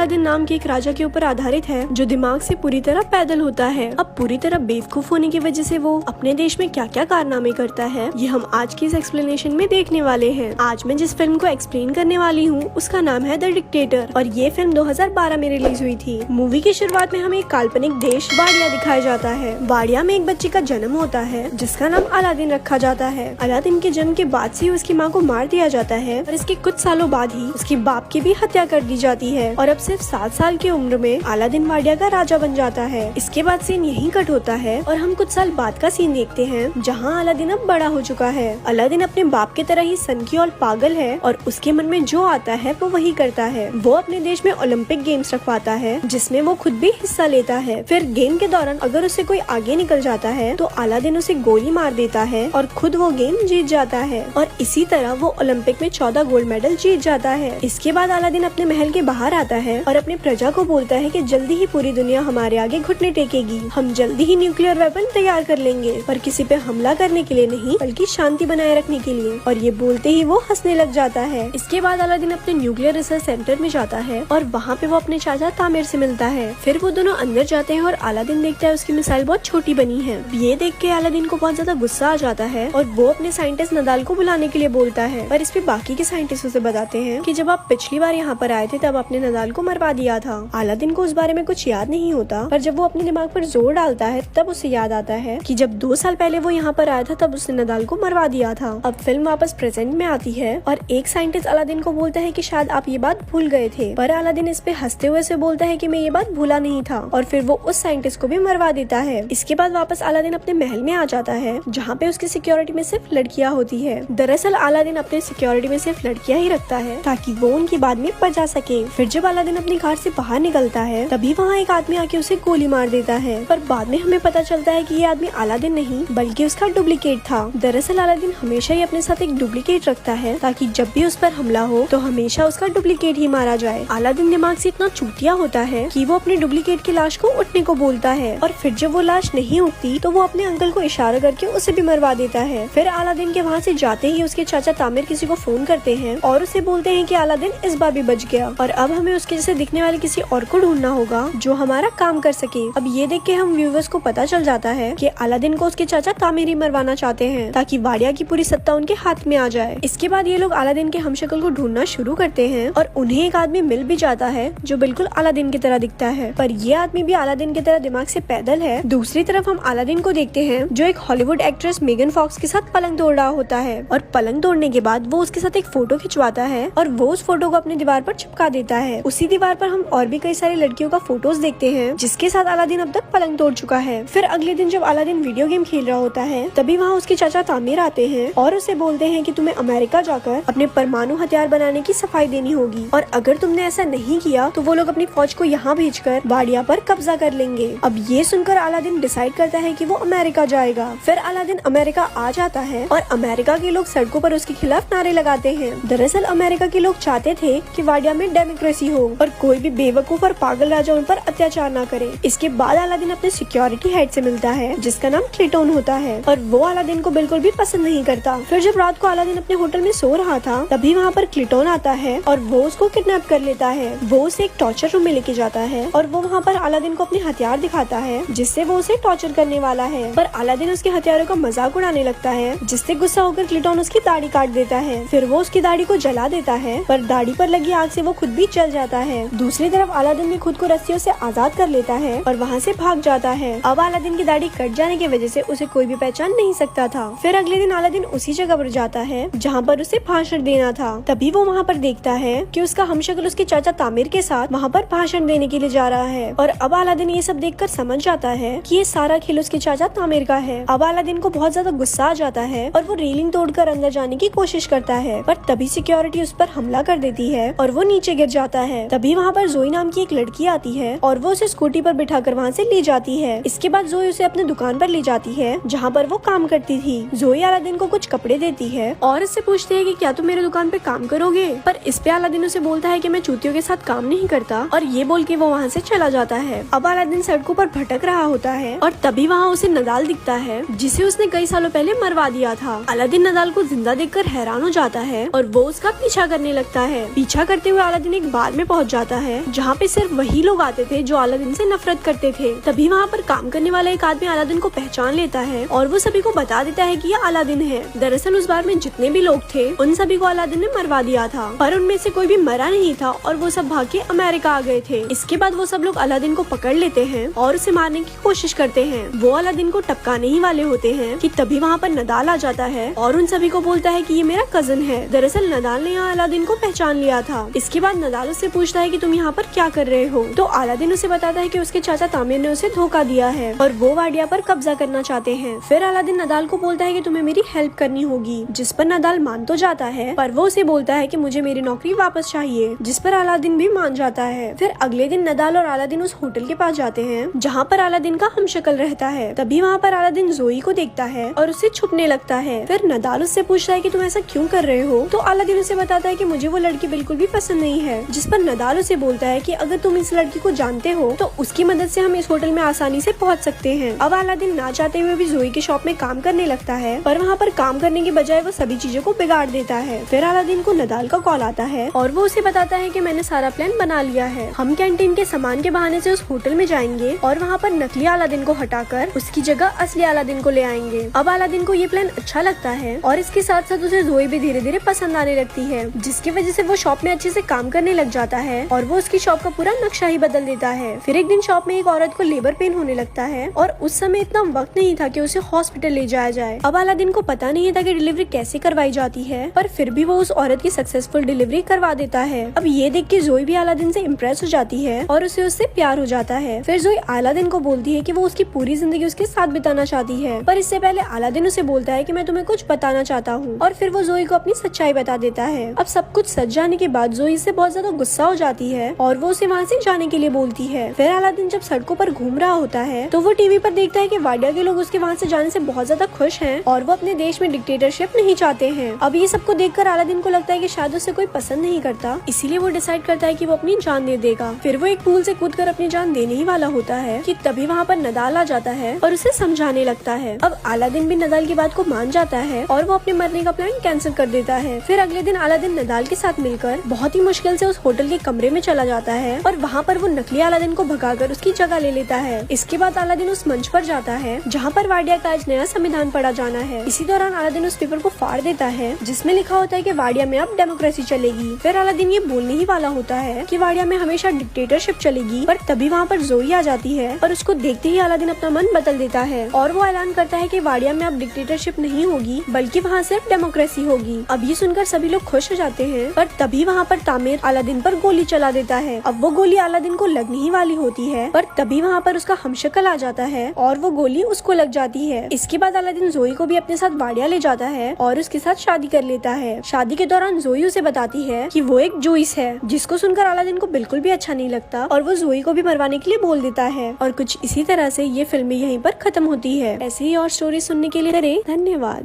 Aladdin नाम के एक राजा के ऊपर आधारित है जो दिमाग से पूरी तरह पैदल होता है। अब पूरी तरह बेवकूफ होने की वजह से वो अपने देश में क्या क्या कारनामे करता है, ये हम आज की इस एक्सप्लेनेशन में देखने वाले हैं। आज मैं जिस फिल्म को एक्सप्लेन करने वाली हूँ उसका नाम है द डिक्टेटर और ये फिल्म 2012 में रिलीज हुई थी। मूवी की शुरुआत में हमें एक काल्पनिक देश वाडिया दिखाया जाता है। वाडिया में एक बच्चे का जन्म होता है जिसका नाम अलादीन रखा जाता है। अलादीन के जन्म के बाद से उसकी माँ को मार दिया जाता है और इसके कुछ सालों बाद ही उसके बाप की भी हत्या कर दी जाती है और अब सिर्फ 7 साल की उम्र में अलादीन वाडिया का राजा बन जाता है। इसके बाद सीन यहीं कट होता है और हम कुछ साल बाद का सीन देखते हैं जहाँ अलादीन अब बड़ा हो चुका है। अलादीन अपने बाप की तरह ही सनकी और पागल है और उसके मन में जो आता है वो वही करता है। वो अपने देश में ओलंपिक गेम्स रखवाता है जिसमें वो खुद भी हिस्सा लेता है। फिर गेम के दौरान अगर उससे कोई आगे निकल जाता है तो अलादीन उसे गोली मार देता है और खुद वो गेम जीत जाता है और इसी तरह वो ओलंपिक में 14 गोल्ड मेडल जीत जाता है। इसके बाद अलादीन अपने महल के बाहर आता है और अपने प्रजा को बोलता है कि जल्दी ही पूरी दुनिया हमारे आगे घुटने टेकेगी। हम जल्दी ही न्यूक्लियर वेपन तैयार कर लेंगे, पर किसी पे हमला करने के लिए नहीं बल्कि शांति बनाए रखने के लिए। और ये बोलते ही वो हंसने लग जाता है। इसके बाद अलादीन अपने न्यूक्लियर रिसर्च सेंटर में जाता है और वहाँ पे वो अपने चाचा तामिर से मिलता है। फिर वो दोनों अंदर जाते हैं और अलादीन देखता है उसकी मिसाइल बहुत छोटी बनी है। ये देख के अलादीन को बहुत ज्यादा गुस्सा आ जाता है और वो अपने साइंटिस्ट नदाल को बुलाने के लिए बोलता है। पर इस पे बाकी के साइंटिस्ट उसे बताते हैं कि जब आप पिछली बार यहाँ पर आए थे तब आपने नदाल को मरवा दिया था। अलादीन को उस बारे में कुछ याद नहीं होता, पर जब वो अपने दिमाग पर जोर डालता है तब उसे याद आता है कि जब 2 साल पहले वो यहाँ पर आया था तब उसने नदाल को मरवा दिया था। अब फिल्म वापस प्रेजेंट में आती है और एक साइंटिस्ट अलादीन को बोलता है कि शायद आप ये बात भूल गए थे, पर अलादीन इस पे हंसते हुए से बोलता है कि मैं ये बात भूला नहीं था और फिर वो उस साइंटिस्ट को भी मरवा देता है। इसके बाद वापस अलादीन अपने महल में आ जाता है जहाँ पे उसकी सिक्योरिटी में सिर्फ लड़कियाँ होती है। दरअसल अलादीन अपने सिक्योरिटी में सिर्फ लड़कियाँ ही रखता है ताकि वो उनकी बाद में बचा सके। फिर जब अलादीन अपनी कार से बाहर निकलता है तभी वहाँ एक आदमी आके उसे गोली मार देता है, पर बाद में हमें पता चलता है कि ये आदमी अलादीन नहीं बल्कि उसका डुप्लीकेट था। दरअसल अलादीन हमेशा ही अपने साथ एक डुप्लीकेट रखता है ताकि जब भी उस पर हमला हो तो हमेशा उसका डुप्लीकेट ही मारा जाए। अलादीन दिमाग से इतना चूतिया होता है कि वो अपने डुप्लीकेट की लाश को उठने को बोलता है और फिर जब वो लाश नहीं उठती तो वो अपने अंकल को इशारा करके उसे भी मरवा देता है। फिर अलादीन के वहाँ से जाते ही उसके चाचा तामिर किसी को फोन करते हैं और उसे बोलते हैं कि अलादीन इस बार भी बच गया और अब हमें उसके जैसे दिखने वाले किसी और को ढूंढना होगा जो हमारा काम कर सके। अब ये देख के हम व्यूवर्स को पता चल जाता है कि अलादीन को उसके चाचा तामिर ही मरवाना चाहते हैं ताकि वाडिया की पूरी सत्ता उनके हाथ में आ जाए। इसके बाद ये लोग अलादीन के हमशक्ल को ढूंढना शुरू करते हैं और उन्हें एक आदमी मिल भी जाता है जो बिल्कुल अलादीन की तरह दिखता है, पर ये आदमी भी अलादीन की तरह दिमाग से पैदल है। दूसरी तरफ हम अलादीन को देखते हैं जो एक हॉलीवुड एक्ट्रेस मेगन फॉक्स के साथ पलंग तोड़ रहा होता है और पलंग तोड़ने के बाद वो उसके साथ एक फोटो खिंचवाता है और वो उस फोटो को अपनी दीवार पर चिपका देता है। उसी दीवार पर हम और भी कई सारी लड़कियों का फोटोज देखते हैं जिसके साथ अलादीन अब तक पलंग तोड़ चुका है। फिर अगले दिन जब अलादीन वीडियो गेम खेल रहा होता है तभी वहाँ उसके चाचा तामिर आते हैं और उसे बोलते हैं कि तुम्हें अमेरिका जाकर अपने परमाणु हथियार बनाने की सफाई देनी होगी और अगर तुमने ऐसा नहीं किया तो वो लोग अपनी फौज को यहाँ भेजकर वाडिया पर कब्जा कर लेंगे। अब ये सुनकर अलादीन डिसाइड करता है कि वो अमेरिका जाएगा। फिर अलादीन अमेरिका आ जाता है और अमेरिका के लोग सड़कों पर उसके खिलाफ नारे लगाते हैं। दरअसल अमेरिका के लोग चाहते थे कि वाडिया में डेमोक्रेसी हो और कोई भी बेवकूफ और पागल राजा उन पर अत्याचार न करे। इसके बाद अलादीन अपने सिक्योरिटी हेड से मिलता है जिसका नाम क्लिटोन होता है और वो अलादीन को बिल्कुल भी पसंद नहीं करता। फिर जब रात को अलादीन अपने होटल में सो रहा था तभी वहाँ पर क्लिटोन आता है और वो उसको किडनैप कर लेता है। वो उसे एक टॉर्चर रूम में लेके जाता है और वो वहाँ पर अलादीन को अपने हथियार दिखाता है जिससे वो उसे टॉर्चर करने वाला है, पर अलादीन उसके हथियारों का मजाक उड़ाने लगता है जिससे गुस्सा होकर क्लिटोन उसकी दाढ़ी काट देता है। फिर वो उसकी दाढ़ी को जला देता है पर दाढ़ी पर लगी आग से वो खुद भी जल जाता है। दूसरी तरफ अलादीन भी खुद को रस्सियों से आजाद कर लेता है और वहाँ से भाग जाता है। अब अलादीन की दाढ़ी कट जाने की वजह से उसे कोई भी पहचान नहीं सकता था। फिर अगले दिन अलादीन उसी जगह पर जाता है जहाँ पर उसे भाषण देना था। तभी वो वहाँ पर देखता है कि उसका हमशक्ल उसके चाचा तामिर के साथ वहाँ पर भाषण देने के लिए जा रहा है और अब अलादीन ये सब देखकर समझ जाता है कि ये सारा खेल उसके चाचा तामिर का है। अब अलादीन को बहुत ज्यादा गुस्सा आ जाता है और वो रेलिंग तोड़कर अंदर जाने की कोशिश करता है, पर तभी सिक्योरिटी उस पर हमला कर देती है और वो नीचे गिर जाता है। तभी वहाँ पर जोई नाम की एक लड़की आती है और वो उसे स्कूटी पर बिठाकर वहाँ से ले जाती है। इसके बाद जोई उसे अपने दुकान पर ले जाती है जहाँ पर वो काम करती थी। जोई अलादीन को कुछ कपड़े देती है और इससे पूछती है कि क्या तुम मेरे दुकान पे काम करोगे, पर इस पे अलादीन उसे बोलता है कि मैं चूतियों के साथ काम नहीं करता और ये बोल के वो वहाँ से चला जाता है। अब अलादीन सड़कों पर भटक रहा होता है और तभी वहाँ उसे नदाल दिखता है जिसे उसने कई सालों पहले मरवा दिया था। अलादीन नदाल को जिंदा देखकर हैरान हो जाता है और वो उसका पीछा करने लगता है। पीछा करते हुए अलादीन एक बार में पहुंच जाता है जहाँ पे सिर्फ वही लोग आते थे जो अलादीन से नफरत करते थे। तभी वहाँ पर काम करने वाला एक आदमी अलादीन को पहचान लेता है और वो सभी को बता देता है कि ये अलादीन है। दरअसल उस बार में जितने भी लोग थे उन सभी को अलादीन ने मरवा दिया था, पर उनमें से कोई भी मरा नहीं था और वो सब भाग के अमेरिका आ गए थे। इसके बाद वो सब लोग अलादीन को पकड़ लेते हैं और उसे मारने की कोशिश करते हैं। वो अलादीन को टपकाने ही वाले होते हैं कि तभी वहाँ पर नदाल आ जाता है और उन सभी को बोलता है कि ये मेरा कजन है। दरअसल नदाल ने यहाँ अलादीन को पहचान लिया था। इसके बाद नदाल उससे पूछता है कि तुम यहाँ पर क्या कर रहे हो, तो अलादीन उसे बताता है कि उसके चाचा तामिर ने उसे धोखा दिया है और वो वाडिया पर कब्जा करना चाहते हैं। फिर अलादीन नदाल को बोलता है कि तुम्हें मेरी हेल्प करनी होगी, जिस पर नदाल मान तो जाता है, पर वो उसे बोलता है कि मुझे मेरी नौकरी वापस चाहिए, जिस पर अलादीन भी मान जाता है। फिर अगले दिन नदाल और अलादीन उस होटल के पास जाते हैं जहाँ पर अलादीन का हमशक्ल रहता है। तभी वहाँ पर अलादीन जोई को देखता है और उसे छुपने लगता है। फिर नदाल उससे पूछता है कि तुम ऐसा क्यों कर रहे हो, तो अलादीन उसे बताता है कि मुझे वो लड़की बिल्कुल भी पसंद नहीं है, जिस पर नदाल उसे बोलता है कि अगर तुम इस लड़की को जानते हो तो उसकी मदद से हम इस होटल में आसानी से पहुँच सकते हैं। अब अलादीन ना चाहते हुए भी जोई के शॉप में काम करने लगता है, पर वहाँ पर काम करने के बजाय वो सभी चीजों को बिगाड़ देता है। फिर अलादीन को नदाल का कॉल आता है और वो उसे बताता है कि मैंने सारा प्लान बना लिया है, हम कैंटीन के सामान के बहाने से उस होटल में जाएंगे और वहाँ पर नकली अलादीन को हटाकर उसकी जगह असली अलादीन को ले आएंगे। अब अलादीन को ये प्लान अच्छा लगता है और इसके साथ साथ उसे जोई भी धीरे धीरे पसंद आने लगती है, जिसकी वजह से वो शॉप में अच्छे से काम करने लग जाता है और वो उसकी शॉप का पूरा नक्शा ही बदल देता है। फिर एक दिन शॉप में एक औरत को लेबर पेन होने लगता है और उस समय इतना वक्त नहीं था कि उसे हॉस्पिटल ले जाया जाए। अब अलादीन को पता नहीं था कि डिलीवरी कैसे करवाई जाती है, पर फिर भी वो उस औरत की सक्सेसफुल डिलीवरी करवा देता है। अब ये देख के जोई भी अलादीन से इम्प्रेस हो जाती है और उसे उससे प्यार हो जाता है। फिर जोई अलादीन को बोलती है कि वो उसकी पूरी जिंदगी उसके साथ बिताना चाहती है, पर इससे पहले अलादीन उसे बोलता है कि मैं तुम्हें कुछ बताना चाहता हूँ, और फिर वो जोई को अपनी सच्चाई बता देता है। अब सब कुछ सच जाने के बाद जोई से बहुत ज्यादा गुस्सा हो जाती है और वो उसे वहाँ से जाने के लिए बोलती है। फिर अलादीन जब सड़कों पर घूम रहा होता है तो वो टीवी पर देखता है कि वाडिया के लोग उसके वहाँ से जाने से बहुत ज्यादा खुश हैं और वो अपने देश में डिक्टेटरशिप नहीं चाहते हैं। अब ये सबको देखकर अलादीन को लगता है कि शायद उसे कोई पसंद नहीं करता, इसीलिए वो डिसाइड करता है कि वो अपनी जान दे देगा। फिर वो एक पूल से कूदकर अपनी जान देने ही वाला होता है कि तभी वहाँ पर नदाल आ जाता है और उसे समझाने लगता है। अब अलादीन भी नदाल की बात को मान जाता है और वो अपने मरने का प्लान कैंसिल कर देता है। फिर अगले दिन अलादीन नदाल के साथ मिलकर बहुत ही मुश्किल से उस होटल के कमरे में चला जाता है और वहाँ पर वो नकली अलादीन को भगाकर उसकी जगह ले लेता है। इसके बाद अलादीन उस मंच पर जाता है जहाँ पर वाडिया का आज नया संविधान पढ़ा जाना है। इसी दौरान अलादीन उस पेपर को फाड़ देता है जिसमें लिखा होता है कि वाडिया में अब डेमोक्रेसी चलेगी। फिर अलादीन ये बोलने ही वाला होता है कि वाडिया में हमेशा डिक्टेटरशिप चलेगी, पर तभी वहाँ पर जोई आ जाती है और उसको देखते ही अलादीन अपना मन बदल देता है और वो ऐलान करता है कि वाडिया में अब डिक्टेटरशिप नहीं होगी बल्कि वहाँ सिर्फ डेमोक्रेसी होगी। अब ये सुनकर सभी लोग खुश हो जाते हैं, पर तभी वहाँ पर तामिर अलादीन पर गोली चला देता है। अब वो गोली अलादीन को लगने ही वाली होती है, पर तभी वहाँ पर उसका हमशक्ल आ जाता है और वो गोली उसको लग जाती है। इसके बाद अलादीन जोई को भी अपने साथ वाडिया ले जाता है और उसके साथ शादी कर लेता है। शादी के दौरान जोई उसे बताती है कि वो एक जोइस है, जिसको सुनकर अलादीन को बिल्कुल भी अच्छा नहीं लगता और वो जोई को भी मरवाने के लिए बोल देता है। और कुछ इसी तरह से ये फिल्म यहीं पर खत्म होती है। ऐसे ही और स्टोरी सुनने के लिए धन्यवाद।